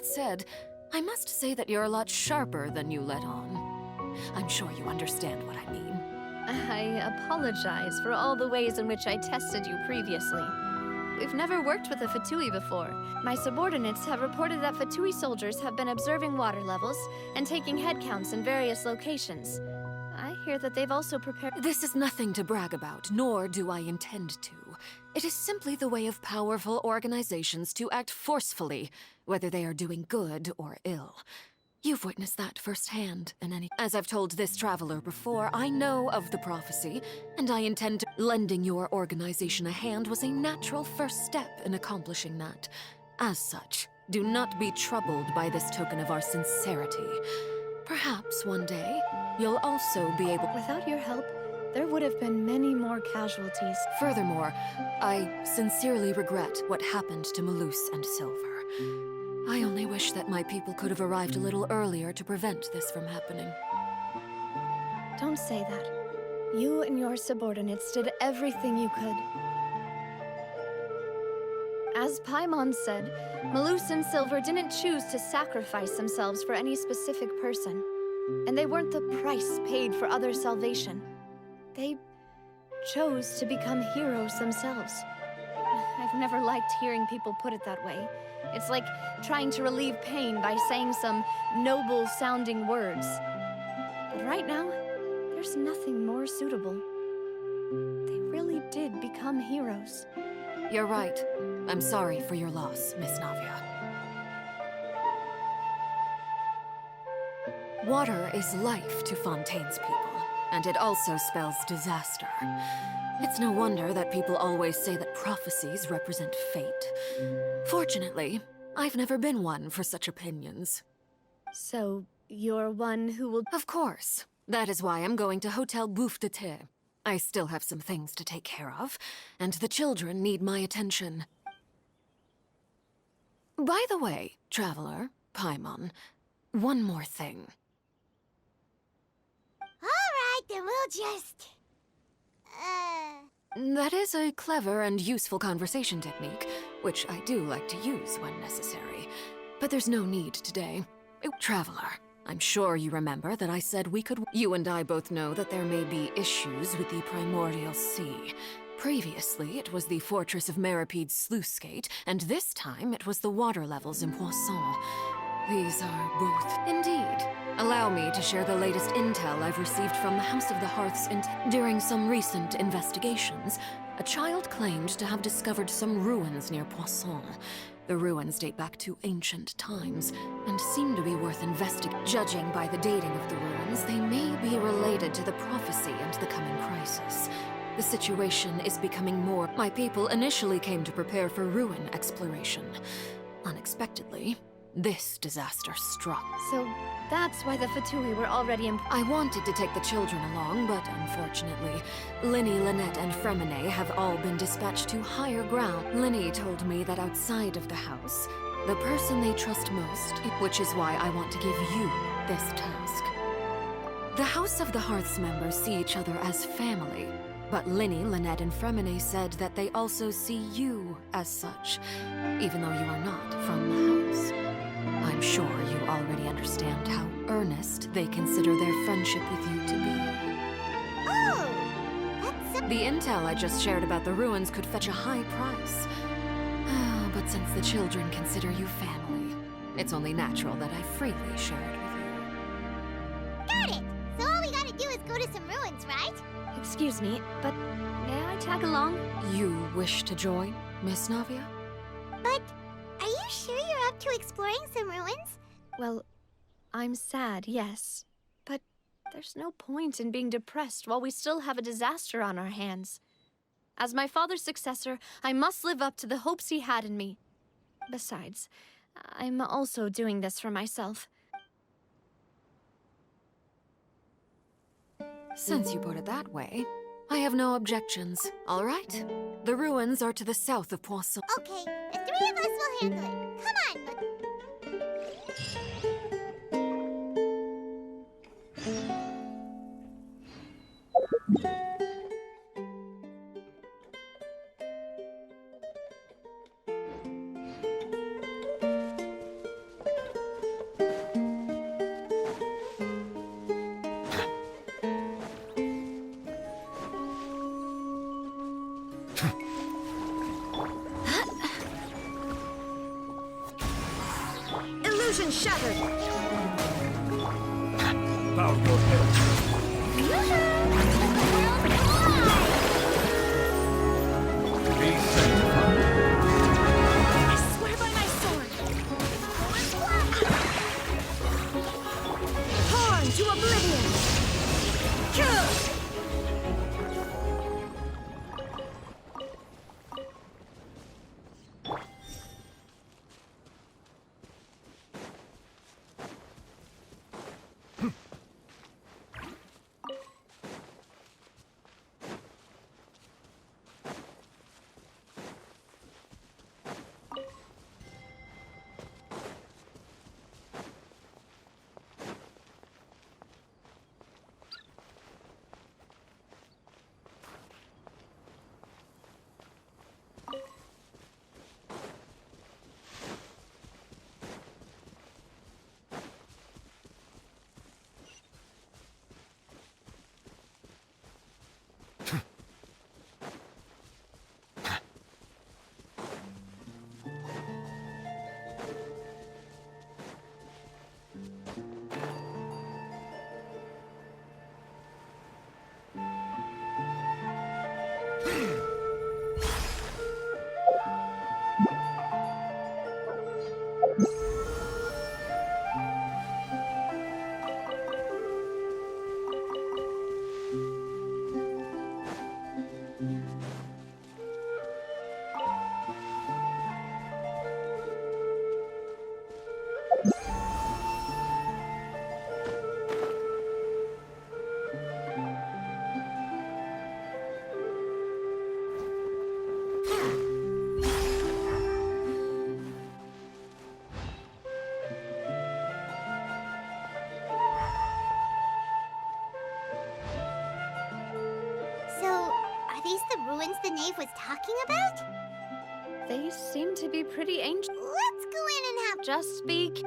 That said, I must say that you're a lot sharper than you let on. I'm sure you understand what I mean. I apologize for all the ways in which I tested you previously. We've never worked with a Fatui before. My subordinates have reported that Fatui soldiers have been observing water levels and taking head counts in various locations. I hear that they've also prepared— This is nothing to brag about, nor do I intend to. It is simply the way of powerful organizations to act forcefully, whether they are doing good or ill. You've witnessed that firsthand, As I've told this traveler before, I know of the prophecy, and I intend to— Lending your organization a hand was a natural first step in accomplishing that. As such, do not be troubled by this token of our sincerity. Perhaps one day, you'll also be able— Without your help, there would have been many more casualties. Furthermore, I sincerely regret what happened to Malus and Silver. I only wish that my people could have arrived a little earlier to prevent this from happening. Don't say that. You and your subordinates did everything you could. As Paimon said, Malus and Silver didn't choose to sacrifice themselves for any specific person. And they weren't the price paid for other salvation. They chose to become heroes themselves. I've never liked hearing people put it that way. It's like trying to relieve pain by saying some noble-sounding words. But right now, there's nothing more suitable. They really did become heroes. You're right. I'm sorry for your loss, Miss Navia. Water is life to Fontaine's people, and it also spells disaster. It's no wonder that people always say that prophecies represent fate. Fortunately, I've never been one for such opinions. So, you're one who will— Of course. That is why I'm going to Hotel Bouffe de Thé. I still have some things to take care of, and the children need my attention. By the way, Traveler, Paimon, one more thing. Alright, then we'll just... That is a clever and useful conversation technique, which I do like to use when necessary. But there's no need today. Traveler, I'm sure you remember that I said we could— You and I both know that there may be issues with the Primordial Sea. Previously, it was the Fortress of Meripede's sluice gate, and this time it was the water levels in Poisson. These are both— Indeed. Allow me to share the latest intel I've received from the House of the Hearth's During some recent investigations, a child claimed to have discovered some ruins near Poisson. The ruins date back to ancient times, and seem to be worth investigating. Judging by the dating of the ruins, they may be related to the prophecy and the coming crisis. The situation is becoming more— My people initially came to prepare for ruin exploration. Unexpectedly, this disaster struck. So, that's why the Fatui were already in— I wanted to take the children along, but unfortunately, Linny, Lynette, and Fremine have all been dispatched to higher ground. Linny told me that outside of the house, the person they trust most, which is why I want to give you this task. The House of the Hearth's members see each other as family, but Linny, Lynette, and Fremine said that they also see you as such, even though you are not from the house. I'm sure you already understand how earnest they consider their friendship with you to be. Oh! That's The intel I just shared about the ruins could fetch a high price. But since the children consider you family, it's only natural that I freely share it with you. Got it! So all we gotta do is go to some ruins, right? Excuse me, but may I tag along? You wish to join, Miss Navia? But are you sure you're up to exploring some ruins? Well, I'm sad, yes. But there's no point in being depressed while we still have a disaster on our hands. As my father's successor, I must live up to the hopes he had in me. Besides, I'm also doing this for myself. Since you put it that way, I have no objections. All right. The ruins are to the south of Poisson. Okay, the three of us will handle it. Come on, Illusion shattered! Bow your head. Be sanctified. I swear by my sword! Torn to oblivion! Kill! ruins the knave was talking about? They seem to be pretty ancient. Let's go in and have... Just speak.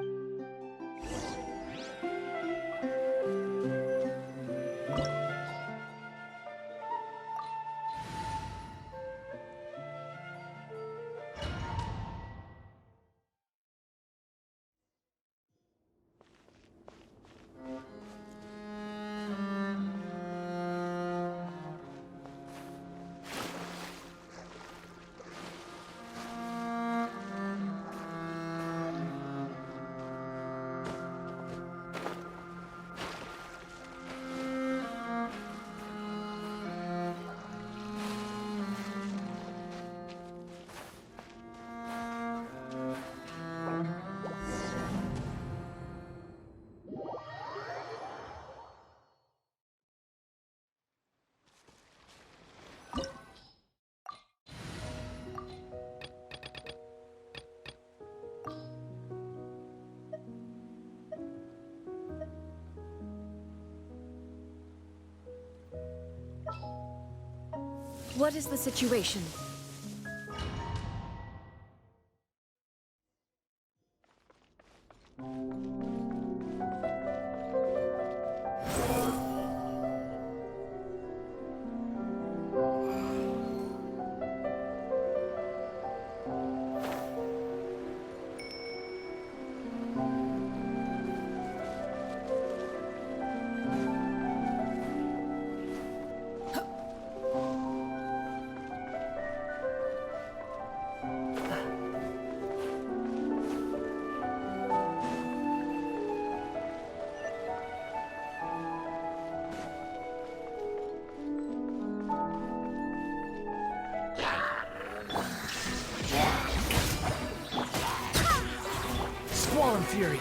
What is the situation? Fury.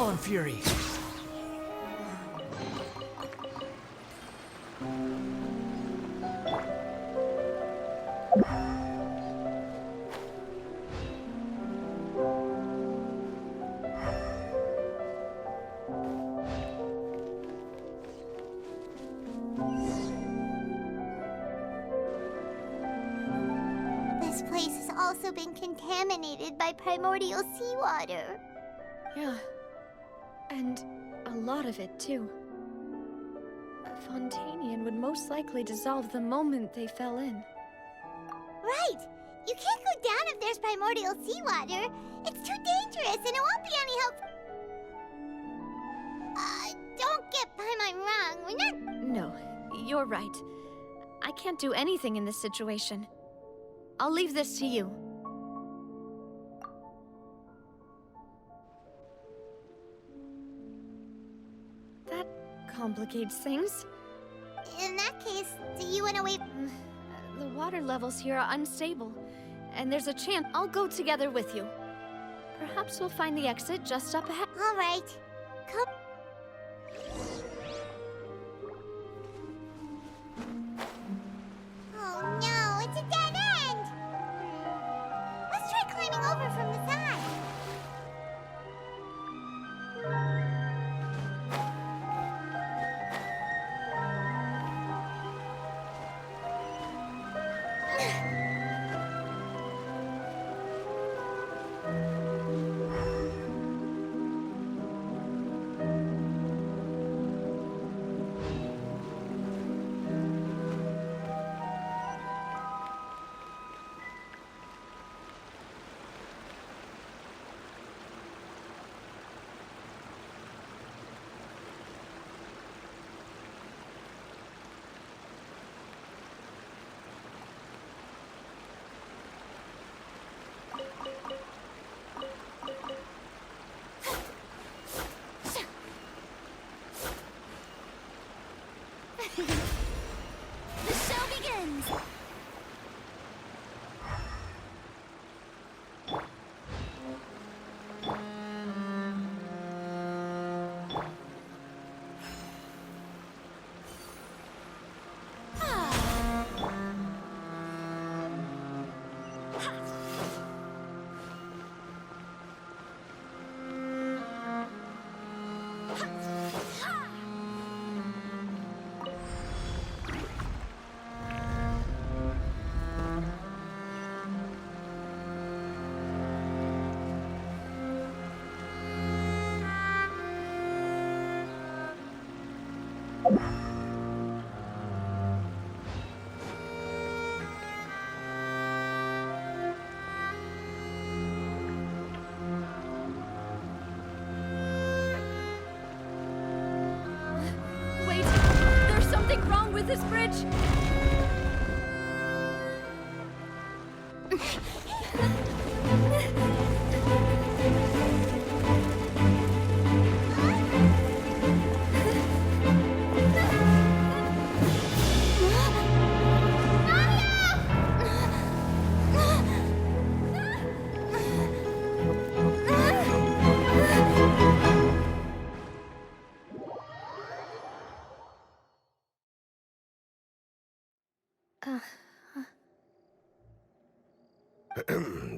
Fall on Fury. This place has also been contaminated by primordial seawater. Yeah. And a lot of it, too. A Fontanian would most likely dissolve the moment they fell in. Right! You can't go down if there's primordial seawater. It's too dangerous and it won't be any help. Don't get Paimon wrong. We're not. No, you're right. I can't do anything in this situation. I'll leave this to you. That complicates things. In that case, do you want to wait? The water levels here are unstable, and there's a chance I'll go together with you. Perhaps we'll find the exit just up ahead. All right. Come. Oh no, it's a dead end! Let's try climbing over from the side. The show begins! Wait, there's something wrong with this bridge!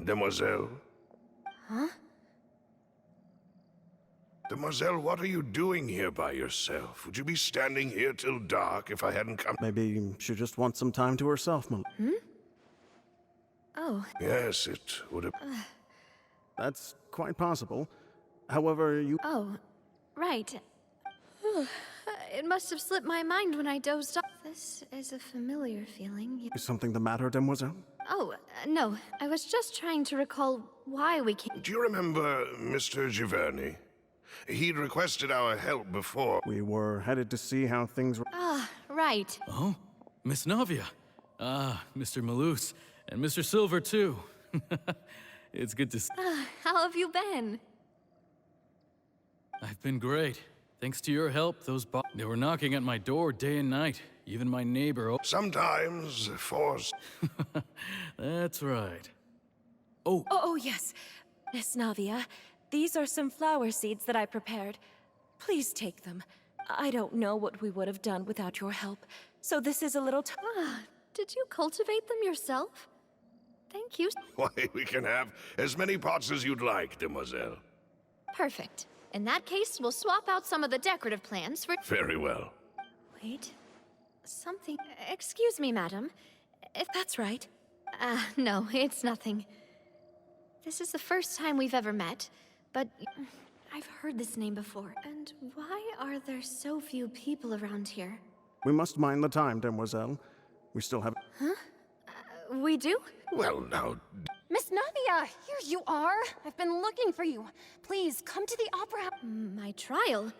Demoiselle? Huh? Demoiselle, what are you doing here by yourself? Would you be standing here till dark if I hadn't come? Maybe she just wants some time to herself, Oh, Yes, it would have... That's quite possible. However, you... oh, right. It must have slipped my mind when I dozed off. This is a familiar feeling. Is something the matter, Demoiselle? Oh, no. I was just trying to recall why we came. Do you remember Mr. Giverny? He'd requested our help before. We were headed to see how things were... Ah, right. Oh, Miss Navia. Ah, Mr. Malus. And Mr. Silver, too. It's good to see. How have you been? I've been great. Thanks to your help, they were knocking at my door day and night. Even my neighbor... Sometimes forced. That's right. Oh, yes. Miss Navia, These are some flower seeds that I prepared. Please take them. I don't know what we would have done without your help, so this is a little Did you cultivate them yourself? Thank you. Why, we can have as many pots as you'd like, demoiselle. Perfect. In that case, we'll swap out some of the decorative plants for... Very well. Wait. Something... Excuse me, madam. If that's right. No, it's nothing. This is the first time we've ever met, but I've heard this name before. And why are there so few people around here? We must mind the time, demoiselle. We still have... We do? Well, now, Miss Navia, here you are. I've been looking for you. Please, come to the opera house. My trial?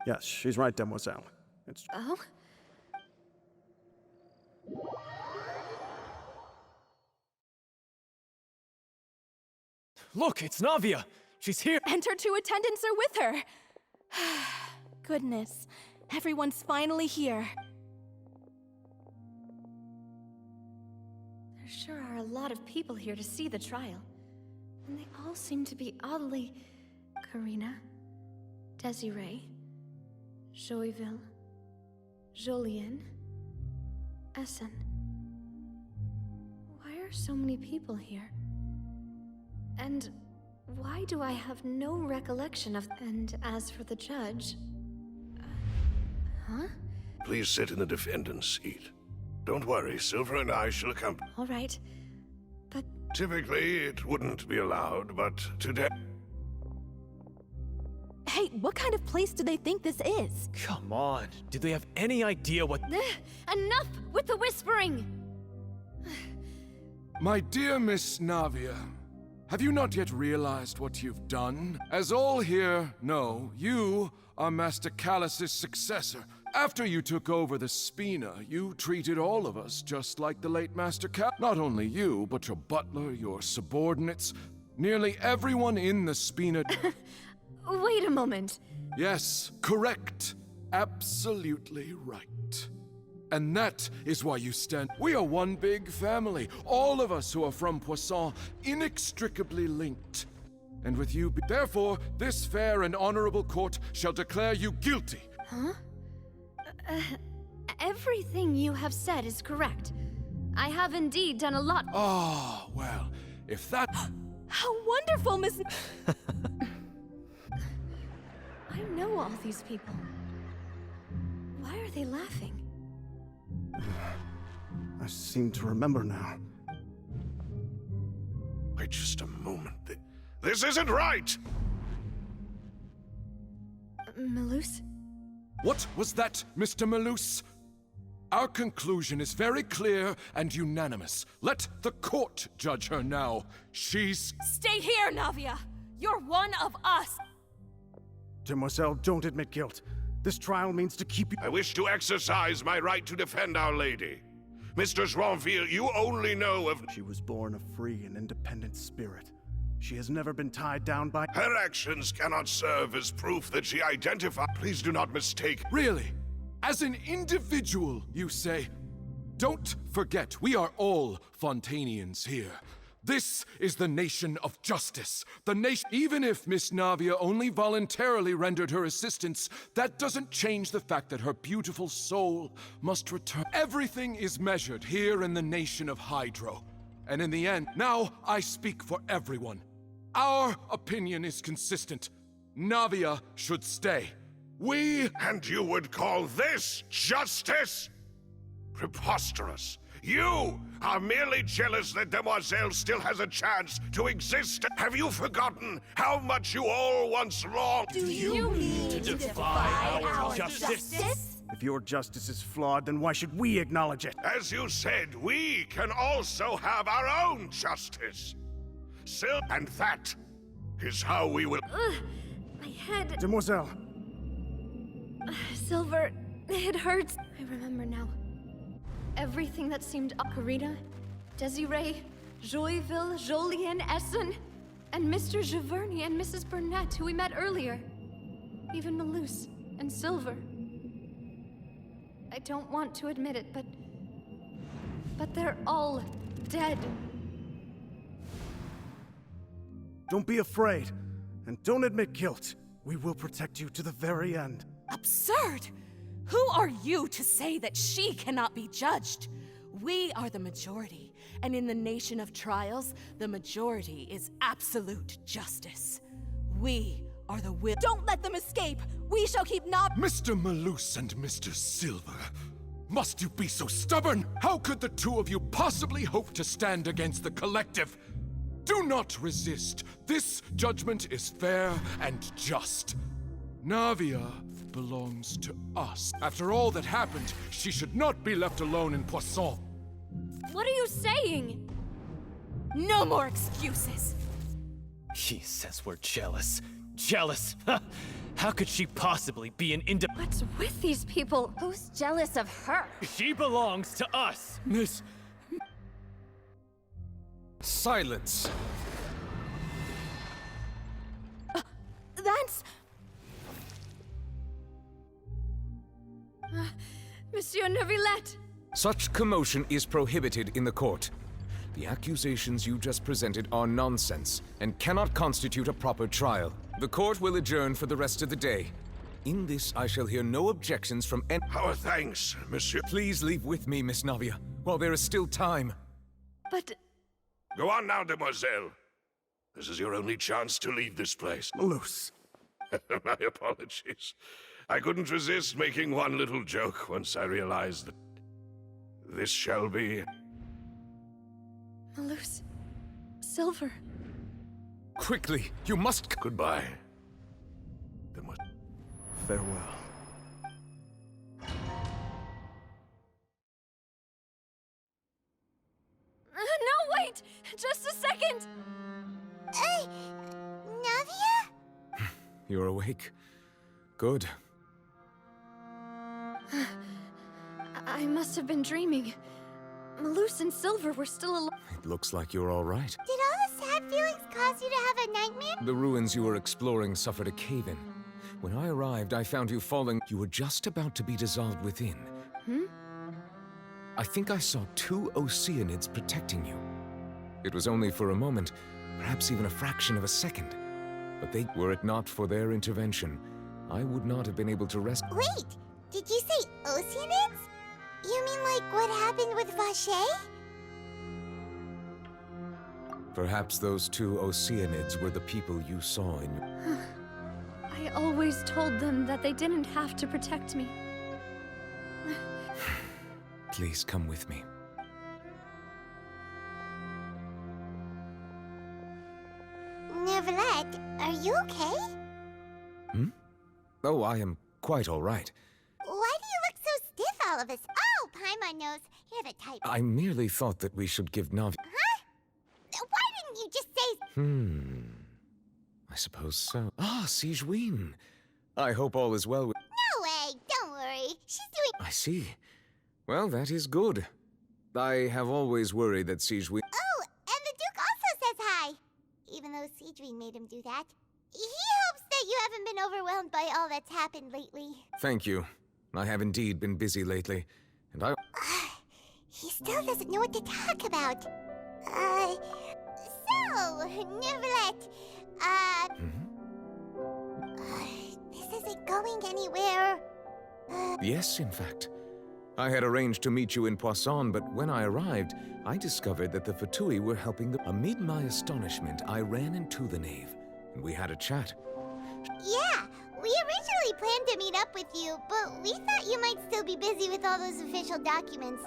Yes, she's right, demoiselle. It's... Oh? Look, it's Navia! She's here! And her two attendants are with her. Goodness, everyone's finally here. There sure are a lot of people here to see the trial. And they all seem to be oddly... Karina, Desiree, Joyville, Jolien, Essen. Why are so many people here? And why do I have no recollection of... And as for the judge... huh? please sit in the defendant's seat. Don't worry, Silver and I shall accompany. All right, but... Typically, it wouldn't be allowed, but today... Hey, what kind of place do they think this is? Come on, do they have any idea what... Enough with the whispering! My dear Miss Navia, have you not yet realized what you've done? As all here know, you are Master Callus's successor. After you took over the Spina, you treated all of us just like the late Master Cal. Not only you, but your butler, your subordinates, nearly everyone in the Spina... Wait a moment. Yes, correct. Absolutely right. And that is why you stand. We are one big family. All of us who are from Poisson, inextricably linked. And with you, therefore, this fair and honorable court shall declare you guilty. Huh? Everything you have said is correct. I have indeed done a lot. Ah, well, if that... How wonderful, Miss... I know all these people. Why are they laughing? I seem to remember now. Wait just a moment. This isn't right! Malus? What was that, Mr. Malus? Our conclusion is very clear and unanimous. Let the court judge her now. She's... Stay here, Navia! You're one of us! Demoiselle, don't admit guilt. This trial means to keep you... I wish to exercise my right to defend Our Lady. Mr. Joinville, you only know of... She was born a free and independent spirit. She has never been tied down by... Her actions cannot serve as proof that she identified... Please do not mistake... Really? As an individual, you say? Don't forget, we are all Fontanians here. This is the nation of justice. The nation... Even if Miss Navia only voluntarily rendered her assistance, that doesn't change the fact that her beautiful soul must return. Everything is measured here in the nation of Hydro. And in the end, now I speak for everyone. Our opinion is consistent. Navia should stay. We... And you would call this justice? Preposterous. You are merely jealous that Demoiselle still has a chance to exist. Have you forgotten how much you all once longed? Do you mean to defy our justice? If your justice is flawed, then why should we acknowledge it? As you said, we can also have our own justice. And that is how we will... My head... Demoiselle! Silver, it hurts. I remember now. Everything that seemed Karina, Desiree, Joyville, Jolien, Essen, and Mr. Giverny and Mrs. Burnett, who we met earlier. Even Malus and Silver. I don't want to admit it, but they're all dead. Don't be afraid. And don't admit guilt. We will protect you to the very end. Absurd! Who are you to say that she cannot be judged? We are the majority, and in the nation of trials, the majority is absolute justice. We are the will. Don't let them escape! We shall keep Mr. Malus and Mr. Silver, must you be so stubborn? How could the two of you possibly hope to stand against the collective? Do not resist. This judgment is fair and just. Navia belongs to us. After all that happened, she should not be left alone in Poisson. What are you saying? No more excuses! He says we're jealous. Jealous? How could she possibly be an What's with these people? Who's jealous of her? She belongs to us! Miss... Silence. That's... Monsieur Neuvillette! Such commotion is prohibited in the court. The accusations you just presented are nonsense and cannot constitute a proper trial. The court will adjourn for the rest of the day. In this, I shall hear no objections from any— Our thanks, monsieur. Please leave with me, Miss Navia, while there is still time. But... Go on now, demoiselle. This is your only chance to leave this place. Malus. My apologies. I couldn't resist making one little joke once I realized that this shall be... Malus... Silver... Quickly, you must— Goodbye. Farewell. No, wait! Just a second! Navia? You're awake. Good. I must have been dreaming. Malus and Silver were still alive. It looks like you're all right. Did all the sad feelings cause you to have a nightmare? The ruins you were exploring suffered a cave-in. When I arrived, I found you falling. You were just about to be dissolved within. I think I saw 2 Oceanids protecting you. It was only for a moment, perhaps even a fraction of a second. But were it not for their intervention, I would not have been able to rescue— Wait, did you say Oceanids? You mean like what happened with Vache? Perhaps those 2 Oceanids were the people you saw in your— I always told them that they didn't have to protect me. Please come with me. Neuvillette, are you okay? Oh, I am quite all right. Why do you look so stiff all of us? Oh, Paimon knows. You're the type. I merely thought that we should give Navia— Huh? Why didn't you just say... I suppose so. Ah, Sigewinne. I hope all is well with— No way, don't worry. She's doing... I see. Well, that is good. I have always worried that Sigewinne— Oh, and the Duke also says hi. Even though Sigewinne made him do that. He hopes that you haven't been overwhelmed by all that's happened lately. Thank you. I have indeed been busy lately, and I— He still doesn't know what to talk about. So, Neuvillette, this isn't going anywhere. Yes, in fact. I had arranged to meet you in Poisson, but when I arrived, I discovered that the Fatui were helping the— Amid my astonishment, I ran into the Knave, and we had a chat. Yeah, we originally planned to meet up with you, but we thought you might still be busy with all those official documents.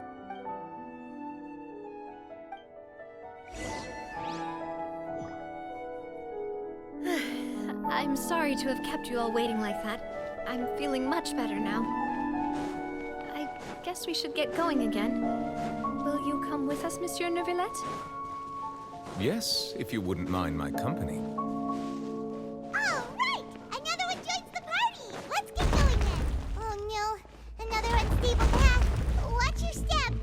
I'm sorry to have kept you all waiting like that. I'm feeling much better now. I guess we should get going again. Will you come with us, Monsieur Neuvillette? Yes, if you wouldn't mind my company. All right! Another one joins the party! Let's get going then! Oh no, another unstable path. Watch your step!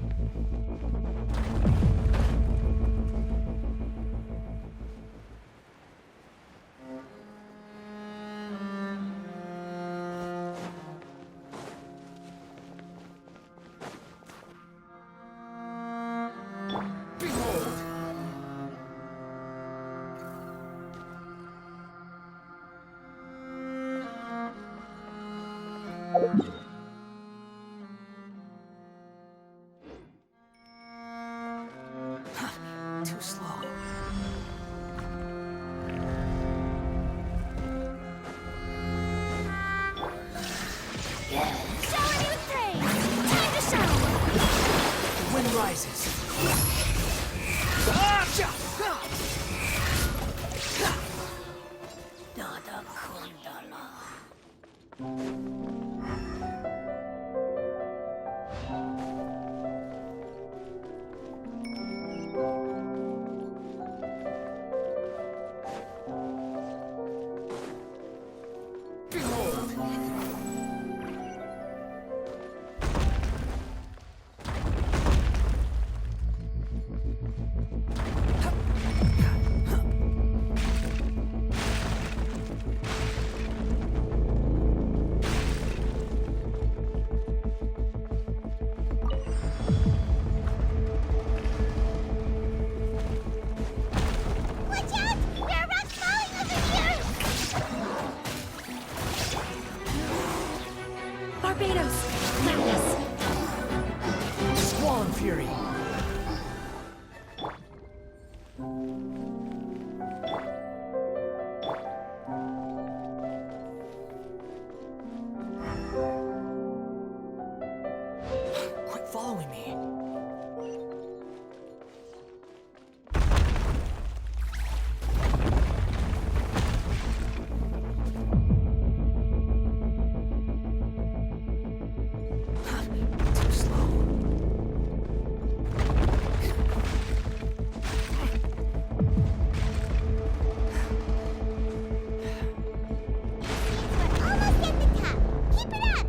Too slow. Shower me with praise! Time to shower! The wind rises. Following me. Too slow. We're almost at the top. Keep it up!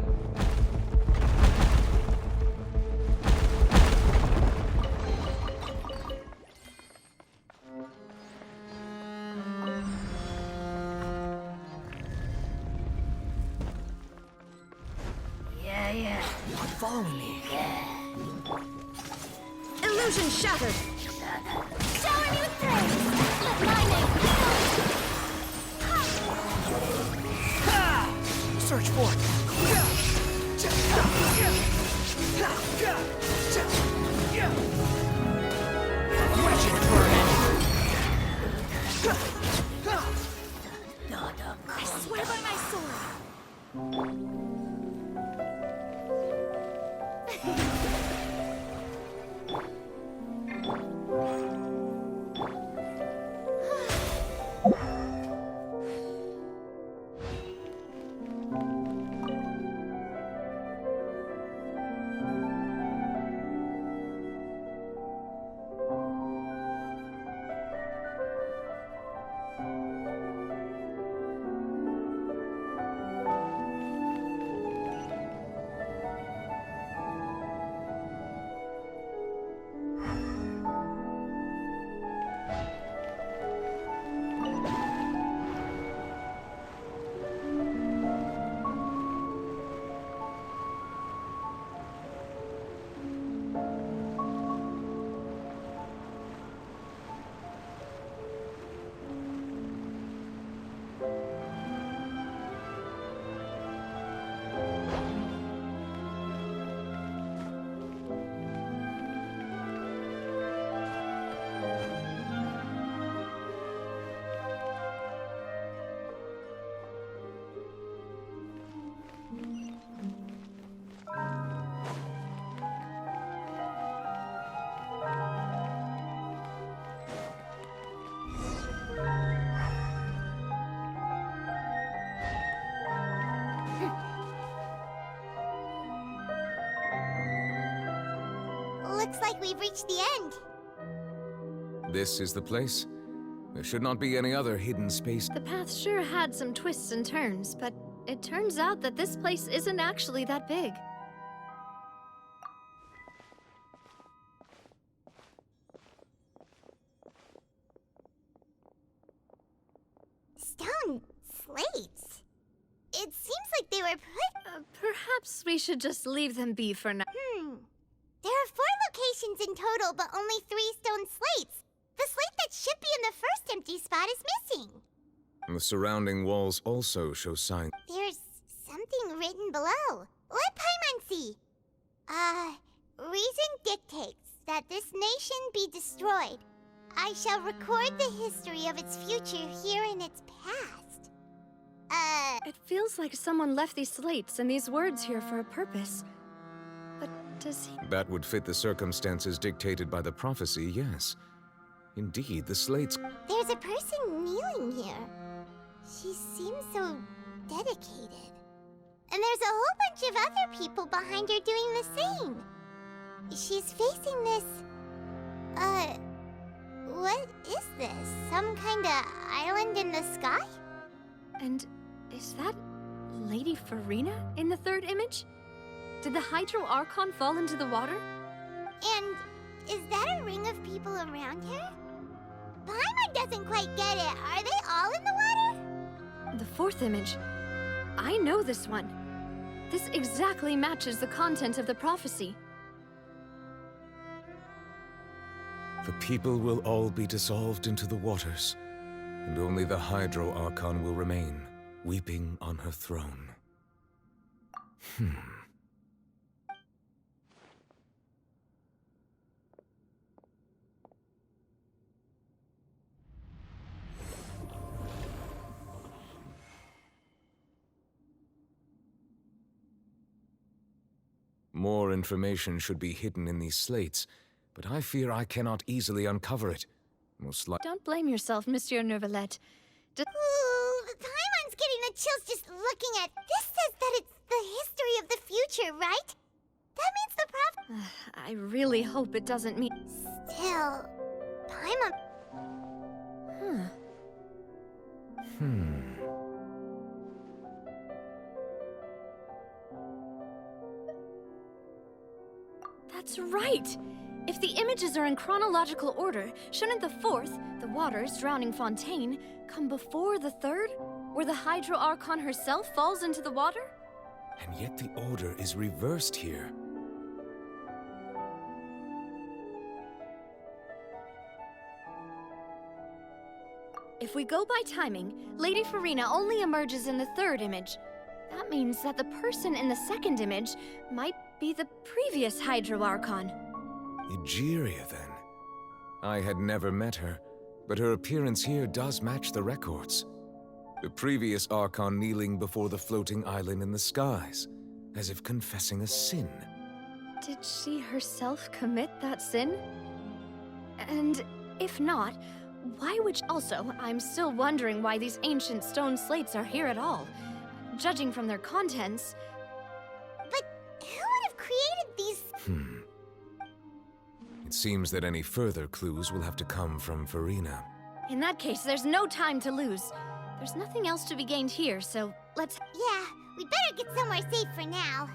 Quit following me. Illusion shattered. Shower me with praise! Let my name be known! Search for it. Wretched burn. I swear by my sword! Looks like we've reached the end. This is the place. There should not be any other hidden space. The path sure had some twists and turns, but it turns out that this place isn't actually that big. Stone slates. It seems like they were put... Perhaps we should just leave them be for now. There are 4 locations in total, but only 3 stone slates. The slate that should be in the first empty spot is missing. The surrounding walls also show signs. There's something something written below. Let Paimon see. Reason dictates that this nation be destroyed. I shall record the history of its future here in its past. It feels like someone left these slates and these words here for a purpose. But does he... That would fit the circumstances dictated by the prophecy, yes. Indeed, the slates... There's a person kneeling here. She seems so dedicated. And there's a whole bunch of other people behind her doing the same. She's facing this... what is this? Some kind of island in the sky? And is that Lady Farina in the third image? Did the Hydro Archon fall into the water? And is that a ring of people around her? Paimon doesn't quite get it. Are they all in the water? The fourth image. I know this one. This exactly matches the content of the prophecy. The people will all be dissolved into the waters, and only the Hydro Archon will remain, weeping on her throne. More information should be hidden in these slates, but I fear I cannot easily uncover it. Don't blame yourself, Monsieur Neuvillette. Ooh, Paimon's getting the chills just looking at... This says that it's the history of the future, right? That means the I really hope it doesn't mean... Still... Paimon... That's right! If the images are in chronological order, shouldn't the fourth, the waters drowning Fontaine, come before the third, where the Hydro Archon herself falls into the water? And yet the order is reversed here. If we go by timing, Lady Farina only emerges in the third image. That means that the person in the second image might be the previous Hydro Archon. Egeria, then. I had never met her, but her appearance here does match the records. The previous Archon kneeling before the floating island in the skies, as if confessing a sin. Did she herself commit that sin? And if not, why would she... Also, I'm still wondering why these ancient stone slates are here at all. Judging from their contents... But who would have created these... It seems that any further clues will have to come from Farina. In that case, there's no time to lose. There's nothing else to be gained here, so let's... Yeah, we better get somewhere safe for now.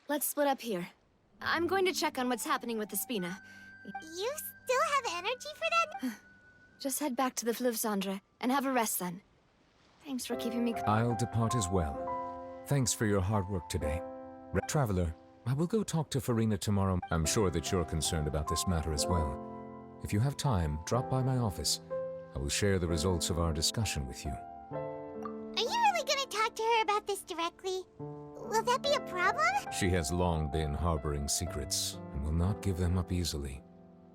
Let's split up here. I'm going to check on what's happening with the Spina. You still have energy for that? Just head back to the Fleuve Cendre and have a rest then. Thanks for keeping me... I'll depart as well. Thanks for your hard work today. Traveler, I will go talk to Farina tomorrow. I'm sure that you're concerned about this matter as well. If you have time, drop by my office. I will share the results of our discussion with you. Are you really gonna talk to her about this directly? Will that be a problem? She has long been harboring secrets, and will not give them up easily.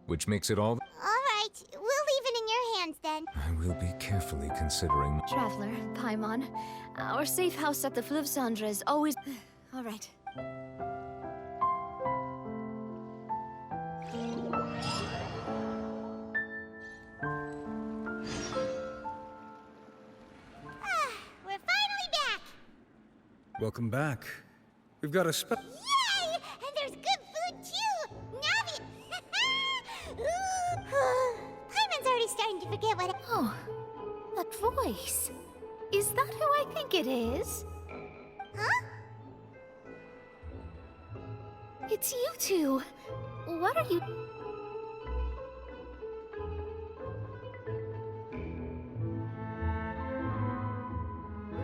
Which makes it all... Alright, we'll leave it in your hands then. I will be carefully considering... Traveler, Paimon, our safe house at the Fleuve Cendre is always... Alright. We're finally back! Welcome back. We've got a Yay! And there's good food too! Navi! Paimon's already starting to forget what... Oh, that voice. Is that who I think it is? Huh? It's you two. What are you...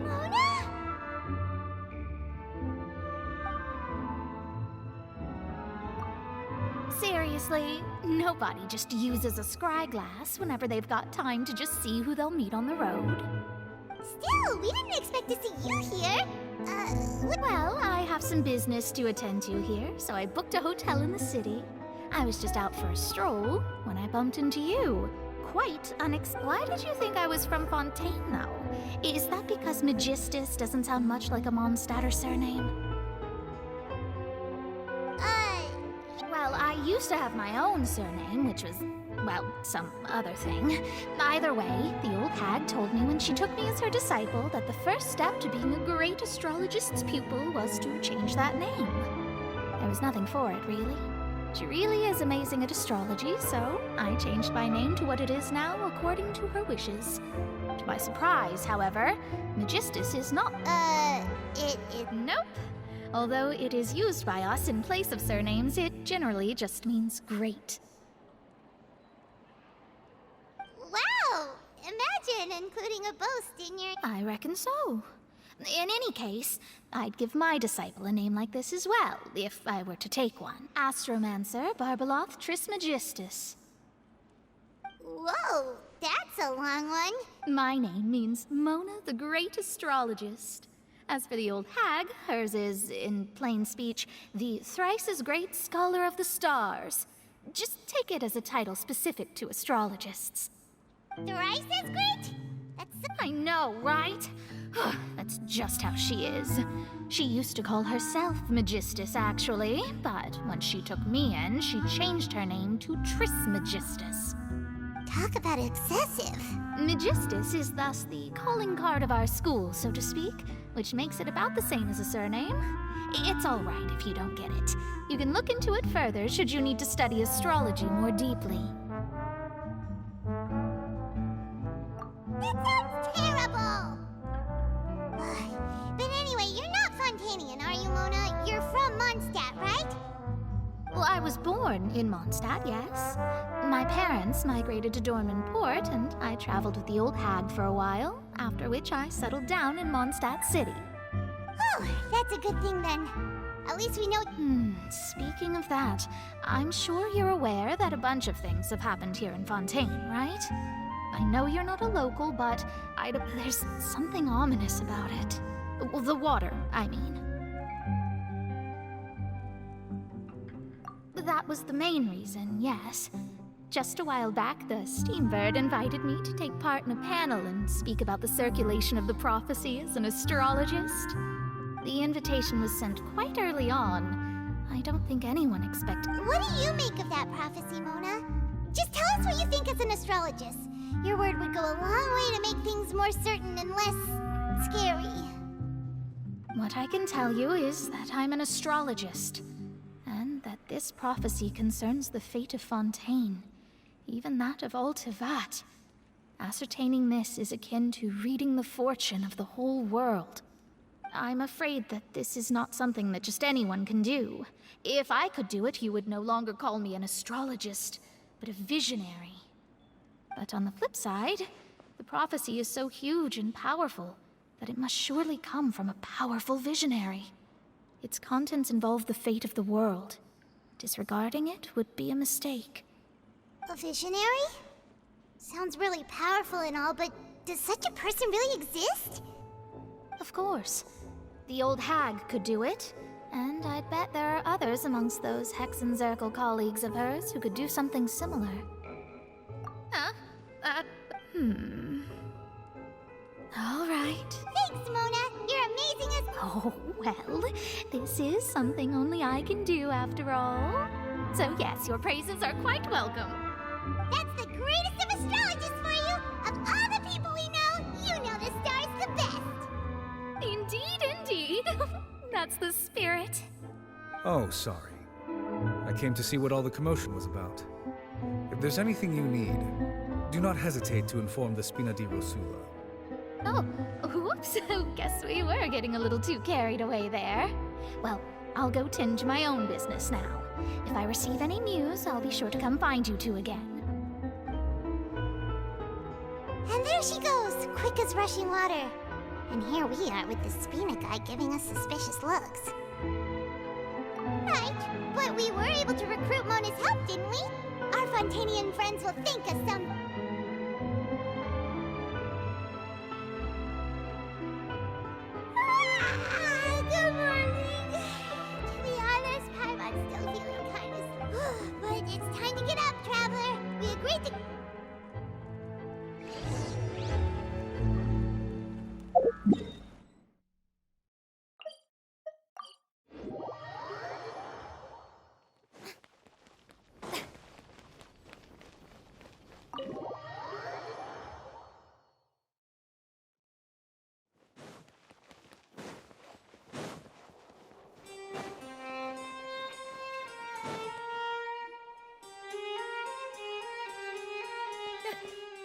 Mona? Seriously, nobody just uses a scry glass whenever they've got time to just see who they'll meet on the road. Still, we didn't expect to see you here. Well, I have some business to attend to here, so I booked a hotel in the city. I was just out for a stroll when I bumped into you. Quite unexpected. Why did you think I was from Fontaine, though? Is that because Magistus doesn't sound much like a Mondstadter surname? Well, I used to have my own surname, which was, well, some other thing. Either way, the old hag told me when she took me as her disciple that the first step to being a great astrologist's pupil was to change that name. There was nothing for it, really. She really is amazing at astrology, so I changed my name to what it is now according to her wishes. To my surprise, however, Magistus is not... Nope. Although it is used by us in place of surnames, it generally just means great. Wow! Imagine including a boast in your... I reckon so. In any case, I'd give my disciple a name like this as well, if I were to take one. Astromancer Barbeloth Trismegistus. Whoa, that's a long one. My name means Mona the Great Astrologist. As for the old hag, hers is, in plain speech, the thrice-as-great Scholar of the Stars. Just take it as a title specific to astrologists. Thrice as great? I know, right? That's just how she is. She used to call herself Magistus, actually, but when she took me in, she changed her name to Trismegistus. Talk about excessive. Magistus is thus the calling card of our school, so to speak, which makes it about the same as a surname. It's all right if you don't get it. You can look into it further should you need to study astrology more deeply. That sounds terrible! But anyway, you're not Fontanian, are you, Mona? You're from Mondstadt, right? Well, I was born in Mondstadt, yes. My parents migrated to Dorman Port, and I traveled with the old hag for a while, after which I settled down in Mondstadt City. Oh, that's a good thing then. At least we know... Speaking of that, I'm sure you're aware that a bunch of things have happened here in Fontaine, right? I know you're not a local, but there's something ominous about it. Well, the water, I mean. That was the main reason, yes. Just a while back, the Steambird invited me to take part in a panel and speak about the circulation of the prophecy as an astrologist. The invitation was sent quite early on. I don't think anyone expected... What do you make of that prophecy, Mona? Just tell us what you think as an astrologist. Your word would go a long way to make things more certain and less... scary. What I can tell you is that I'm an astrologist, and that this prophecy concerns the fate of Fontaine, even that of Altivat. Ascertaining this is akin to reading the fortune of the whole world. I'm afraid that this is not something that just anyone can do. If I could do it, you would no longer call me an astrologist, but a visionary. But on the flip side, the prophecy is so huge and powerful that it must surely come from a powerful visionary. Its contents involve the fate of the world. Disregarding it would be a mistake. A visionary? Sounds really powerful and all, but does such a person really exist? Of course. The old hag could do it, and I'd bet there are others amongst those Hexenzirkel colleagues of hers who could do something similar. All right. Thanks, Mona. You're amazing as... Oh, well, this is something only I can do after all. So yes, your praises are quite welcome. That's the greatest of astrologists for you! Of all the people we know, you know the star's the best! Indeed. That's the spirit. Oh, sorry. I came to see what all the commotion was about. If there's anything you need, do not hesitate to inform the Spina di Rosula. Oh, whoops. Guess we were getting a little too carried away there. Well, I'll go tend to my own business now. If I receive any news, I'll be sure to come find you two again. And there she goes, quick as rushing water. And here we are with the Spina guy giving us suspicious looks. Right, but we were able to recruit Mona's help, didn't we? Our Fontanian friends will think us some... Good morning. To be honest, Paimon's still feeling kind of... But it's time to get up, Traveler. We agreed to...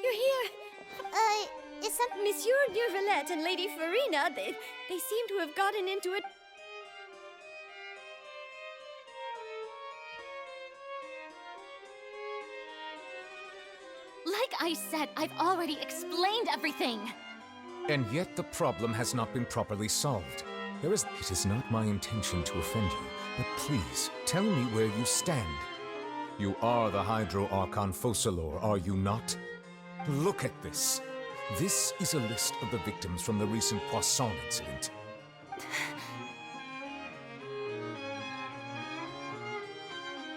You're here! Is some... Monsieur Neuvillette and Lady Farina, they seem to have gotten into it. Like I said, I've already explained everything. And yet the problem has not been properly solved. It is not my intention to offend you, but please, tell me where you stand. You are the Hydro Archon Focalor, are you not? Look at this. This is a list of the victims from the recent Poisson incident.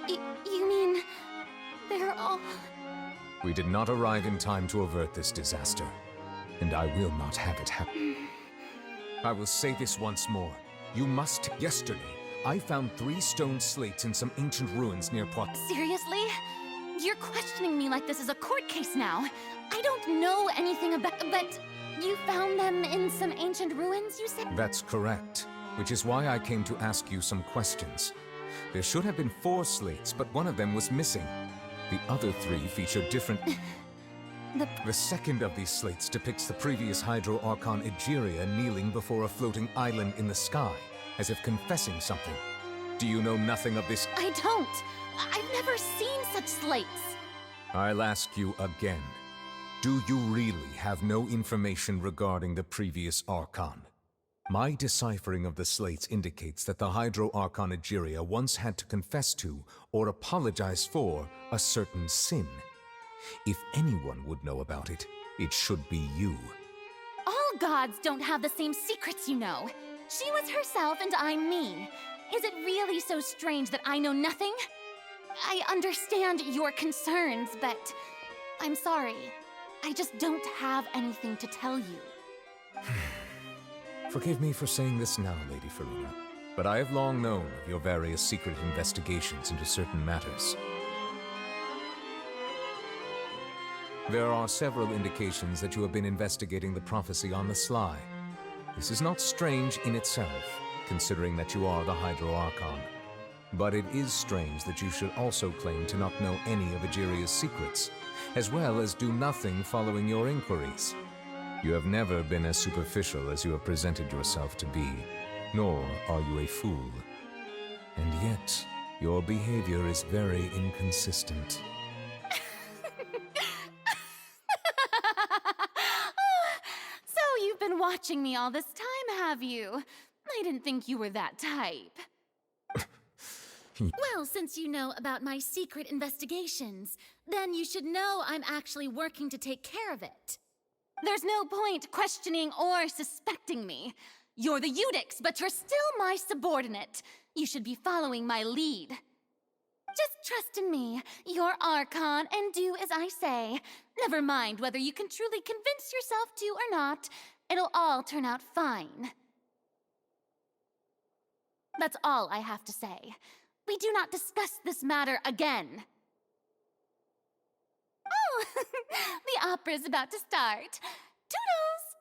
You mean... they're all... We did not arrive in time to avert this disaster, and I will not have it happen. I will say this once more. You must... Yesterday, I found 3 stone slates in some ancient ruins near Poitiers. Seriously? You're questioning me like this is a court case now. I don't know anything about... But you found them in some ancient ruins, you said? That's correct, which is why I came to ask you some questions. There should have been 4 slates, but one of them was missing. The other 3 feature different... The second of these slates depicts the previous Hydro Archon Egeria kneeling before a floating island in the sky, as if confessing something. Do you know nothing of this? I don't. I've never seen such slates. I'll ask you again. Do you really have no information regarding the previous Archon? My deciphering of the slates indicates that the Hydro Archon Egeria once had to confess to, or apologize for, a certain sin. If anyone would know about it, it should be you. All gods don't have the same secrets, you know. She was herself and I'm me. Is it really so strange that I know nothing? I understand your concerns, but I'm sorry. I just don't have anything to tell you. Forgive me for saying this now, Lady Farina, but I have long known of your various secret investigations into certain matters. There are several indications that you have been investigating the prophecy on the sly. This is not strange in itself, considering that you are the Hydro Archon. But it is strange that you should also claim to not know any of Egeria's secrets, as well as do nothing following your inquiries. You have never been as superficial as you have presented yourself to be, nor are you a fool. And yet, your behavior is very inconsistent. So you've been watching me all this time, have you? I didn't think you were that type. Well, since you know about my secret investigations, then you should know I'm actually working to take care of it. There's no point questioning or suspecting me. You're the Eudix, but you're still my subordinate. You should be following my lead. Just trust in me. You're Archon, and do as I say. Never mind whether you can truly convince yourself to or not. It'll all turn out fine. That's all I have to say. We do not discuss this matter again. Oh, the opera's about to start. Toodles!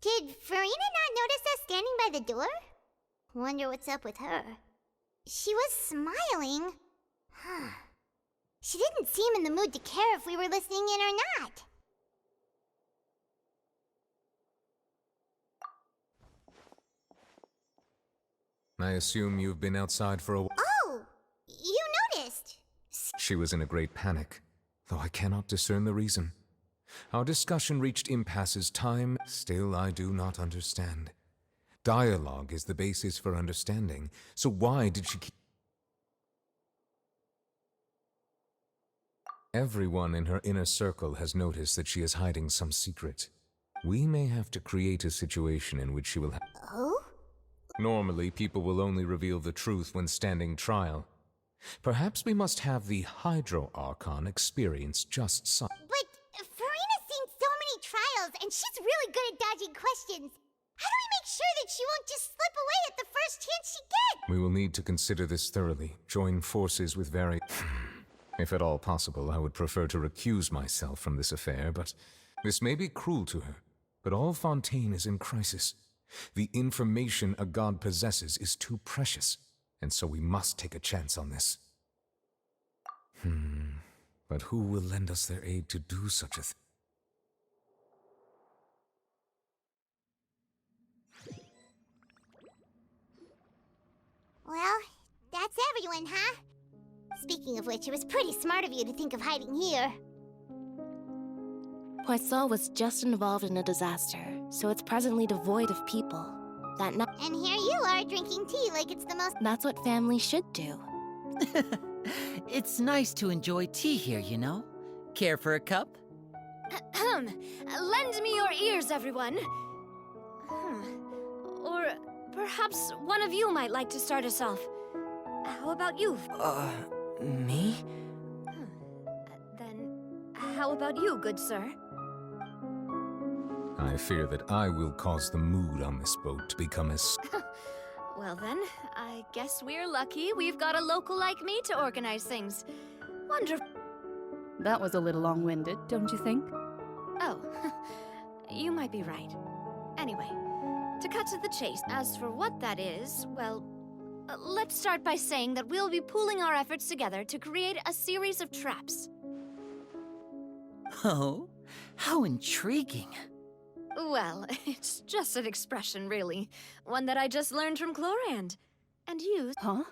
Did Farina not notice us standing by the door? Wonder what's up with her. She was smiling. She didn't seem in the mood to care if we were listening in or not. I assume you've been outside for a while. Oh! You noticed! She was in a great panic, though I cannot discern the reason. Our discussion reached impasses time, still I do not understand. Dialogue is the basis for understanding, so why did she keep... Everyone in her inner circle has noticed that she is hiding some secret. We may have to create a situation in which she will have... Oh? Normally, people will only reveal the truth when standing trial. Perhaps we must have the Hydro Archon experience just such. But Farina's seen so many trials, and she's really good at dodging questions. How do we make sure that she won't just slip away at the first chance she gets? We will need to consider this thoroughly, join forces with If at all possible, I would prefer to recuse myself from this affair, but this may be cruel to her. But all Fontaine is in crisis. The information a god possesses is too precious, and so we must take a chance on this. But who will lend us their aid to do such a thing? Well, that's everyone, huh? Speaking of which, it was pretty smart of you to think of hiding here. Poisson was just involved in a disaster, so it's presently devoid of people. That night. And here you are drinking tea like it's the most... That's what family should do. It's nice to enjoy tea here, you know? Care for a cup? Lend me your ears, everyone. Or perhaps one of you might like to start us off. How about you? Me? Then, how about you, good sir? I fear that I will cause the mood on this boat to become as... Well then, I guess we're lucky we've got a local like me to organize things. Wonderful. That was a little long-winded, don't you think? Oh, you might be right. Anyway, to cut to the chase, as for what that is, well, let's start by saying that we'll be pooling our efforts together to create a series of traps. Oh, how intriguing. Well, it's just an expression, really. One that I just learned from Chlorand. And used... Huh?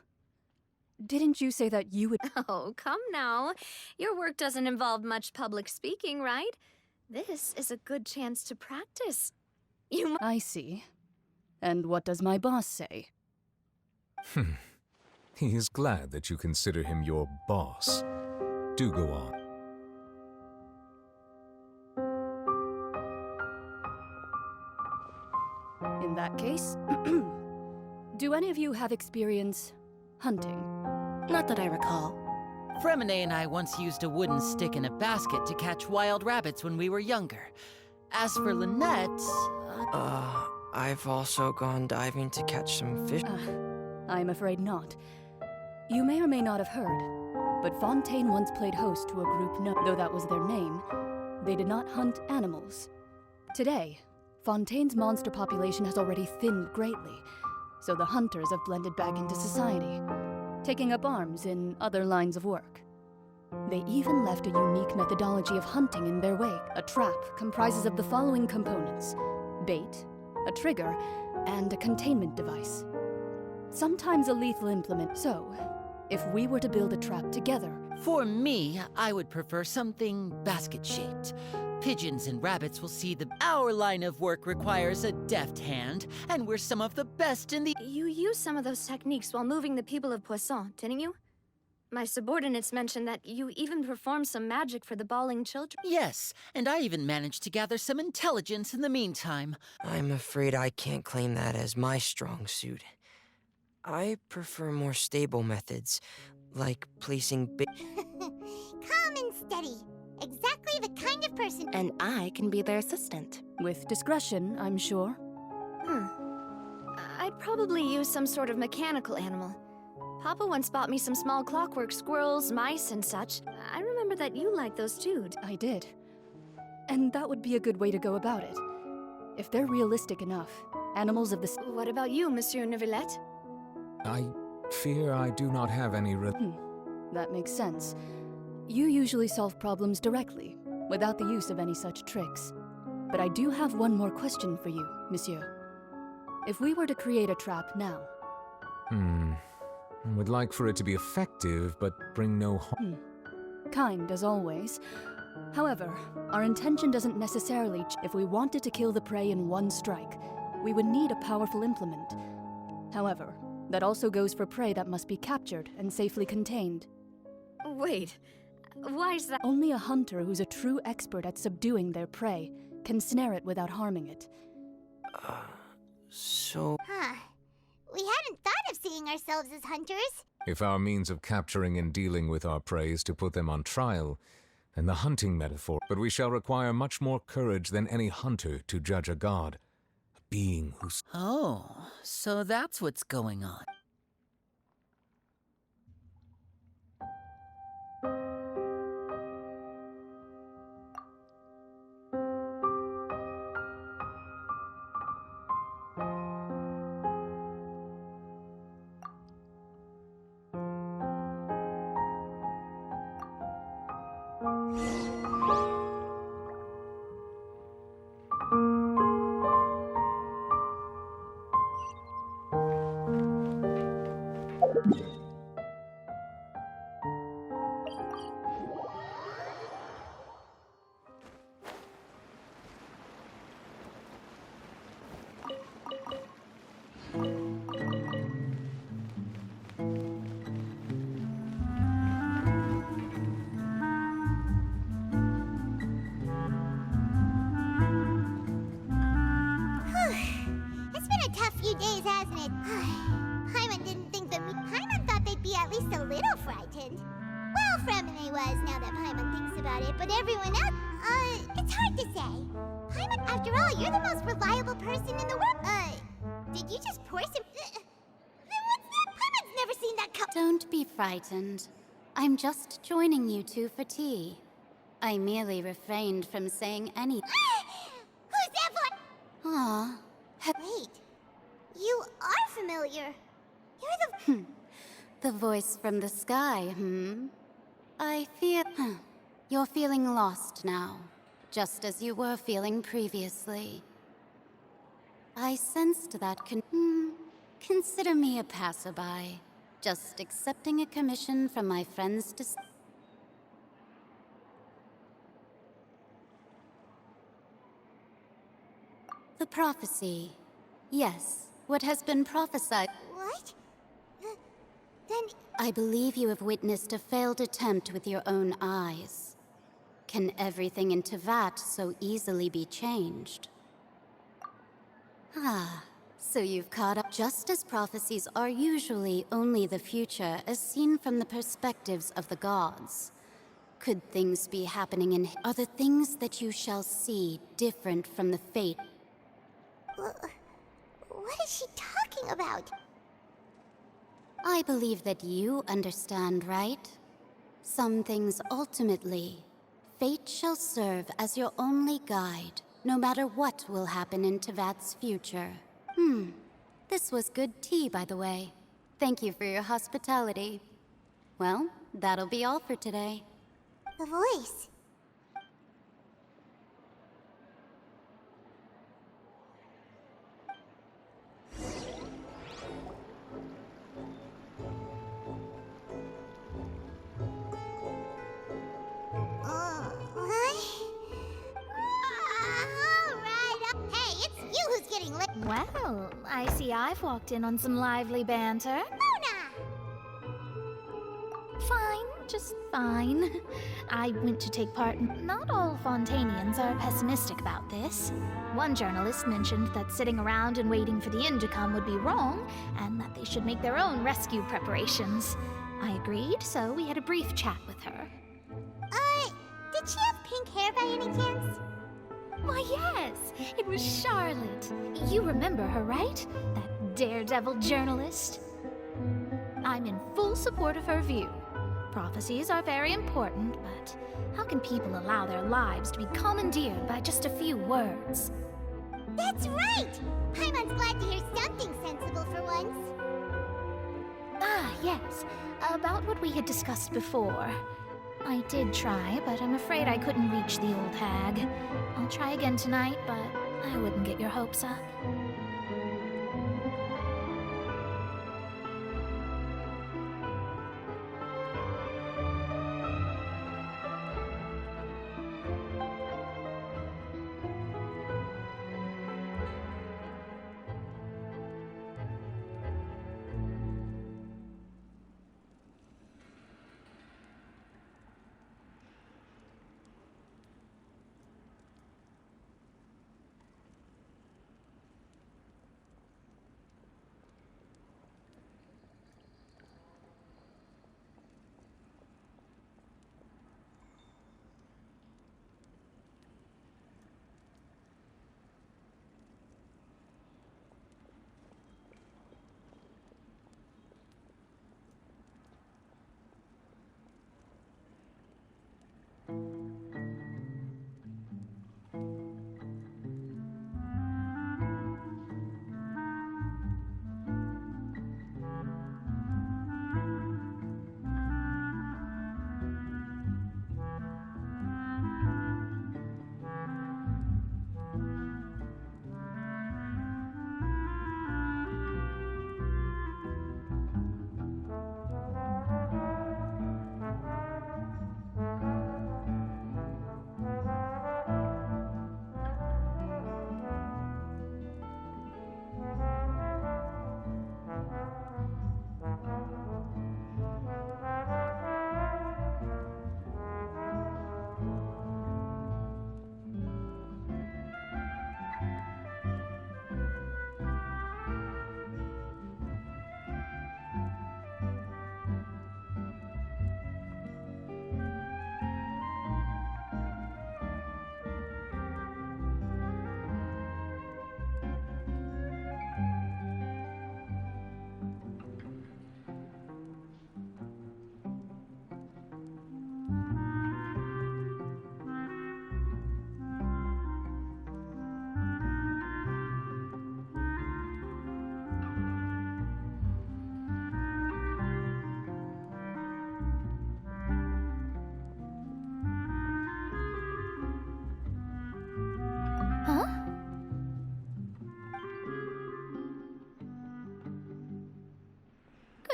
Didn't you say that you would... Oh, come now. Your work doesn't involve much public speaking, right? This is a good chance to practice. I see. And what does my boss say? He is glad that you consider him your boss. Do go on. In that case, do any of you have experience hunting? Not that I recall. Fremine and I once used a wooden stick in a basket to catch wild rabbits when we were younger. As for Lynette... I've also gone diving to catch some fish. I'm afraid not. You may or may not have heard, but Fontaine once played host to a group though that was their name, they did not hunt animals. Today, Fontaine's monster population has already thinned greatly, so the hunters have blended back into society, taking up arms in other lines of work. They even left a unique methodology of hunting in their wake. A trap comprises of the following components: bait, a trigger, and a containment device. Sometimes a lethal implement, so if we were to build a trap together... For me, I would prefer something basket-shaped. Pigeons and rabbits will see that our line of work requires a deft hand, and we're some of the best in the... You used some of those techniques while moving the people of Poisson, didn't you? My subordinates mentioned that you even performed some magic for the bawling children. Yes, and I even managed to gather some intelligence in the meantime. I'm afraid I can't claim that as my strong suit. I prefer more stable methods, like placing Calm and steady. Exactly the kind of person... And I can be their assistant. With discretion, I'm sure. I'd probably use some sort of mechanical animal. Papa once bought me some small clockwork squirrels, mice, and such. I remember that you liked those too. I did. And that would be a good way to go about it. If they're realistic enough, animals of the... What about you, Monsieur Neuvillette? I fear I do not have any That makes sense. You usually solve problems directly, without the use of any such tricks. But I do have one more question for you, Monsieur. If we were to create a trap now... I would like for it to be effective, but bring no harm. Kind, as always. However, our intention doesn't necessarily... If we wanted to kill the prey in one strike, we would need a powerful implement. However, that also goes for prey that must be captured and safely contained. Wait, why is that? Only a hunter who's a true expert at subduing their prey can snare it without harming it. Huh. We hadn't thought of seeing ourselves as hunters. If our means of capturing and dealing with our prey is to put them on trial, then the hunting metaphor... But we shall require much more courage than any hunter to judge a god. A being who's... Oh, so that's what's going on. It's been a tough few days, hasn't it? Paimon didn't think that Paimon thought they'd be at least a little frightened. Well, Fremine was, now that Paimon thinks about it, but everyone else... it's hard to say. Paimon, after all, you're the most reliable person in the world. Did you just pour some... Then what's that? Paimon's never seen that cup... Don't be frightened. I'm just joining you two for tea. I merely refrained from saying any... Who's that boy? Aw. Wait. You are familiar. You're the... The voice from the sky, I feel... You're feeling lost now, just as you were feeling previously. I sensed that consider me a passerby, just accepting a commission from my friends to... The prophecy. Yes, what has been prophesied. What? Then... I believe you have witnessed a failed attempt with your own eyes. Can everything in Tevat so easily be changed? So you've caught up. Just as prophecies are usually only the future as seen from the perspectives of the gods. Could things be happening in... Are the things that you shall see different from the fate? What is she talking about? I believe that you understand, right? Some things ultimately, fate shall serve as your only guide, no matter what will happen in Tevat's future. This was good tea, by the way. Thank you for your hospitality. Well, that'll be all for today. The voice. Well, I see I've walked in on some lively banter. Mona! Fine, just fine. I went to take part in... Not all Fontanians are pessimistic about this. One journalist mentioned that sitting around and waiting for the end to come would be wrong, and that they should make their own rescue preparations. I agreed, so we had a brief chat with her. Did she have pink hair by any chance? Why, yes! It was Charlotte. You remember her, right? That daredevil journalist? I'm in full support of her view. Prophecies are very important, but how can people allow their lives to be commandeered by just a few words? That's right! Paimon's glad to hear something sensible for once. Ah, yes. About what we had discussed before. I did try, but I'm afraid I couldn't reach the old hag. I'll try again tonight, but I wouldn't get your hopes up.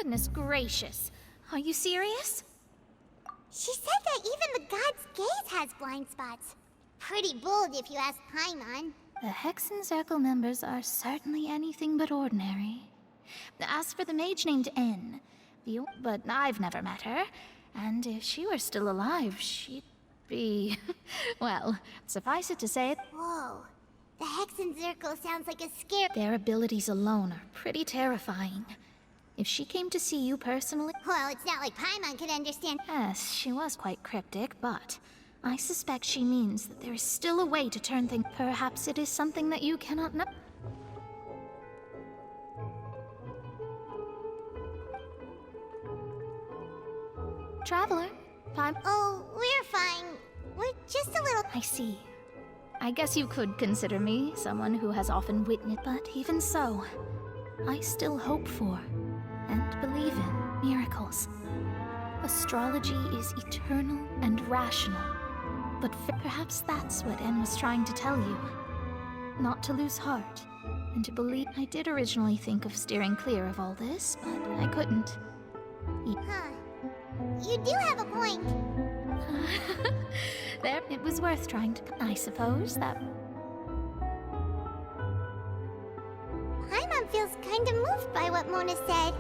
Goodness gracious. Are you serious? She said that even the god's gaze has blind spots. Pretty bold if you ask Paimon. The Hexen Circle members are certainly anything but ordinary. As for the mage named N, but I've never met her, and if she were still alive, she'd be... well, suffice it to say... Whoa. The Hexen Circle sounds like a scare... Their abilities alone are pretty terrifying. If she came to see you personally... Well, it's not like Paimon could understand... Yes, she was quite cryptic, but I suspect she means that there is still a way to turn things... Perhaps it is something that you cannot know... Traveler, Oh, we're fine. We're just a little... I see. I guess you could consider me someone who has often witnessed, but even so, I still hope for and believe in miracles. Astrology is eternal and rational, but perhaps that's what N was trying to tell you. Not to lose heart, and to believe. I did originally think of steering clear of all this, but I couldn't. Huh. You do have a point. There, it was worth trying to... I suppose that... Paimon feels kind of moved by what Mona said.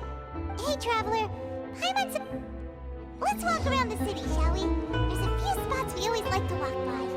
Hey, Traveler, Paimon's... Let's walk around the city, shall we? There's a few spots we always like to walk by.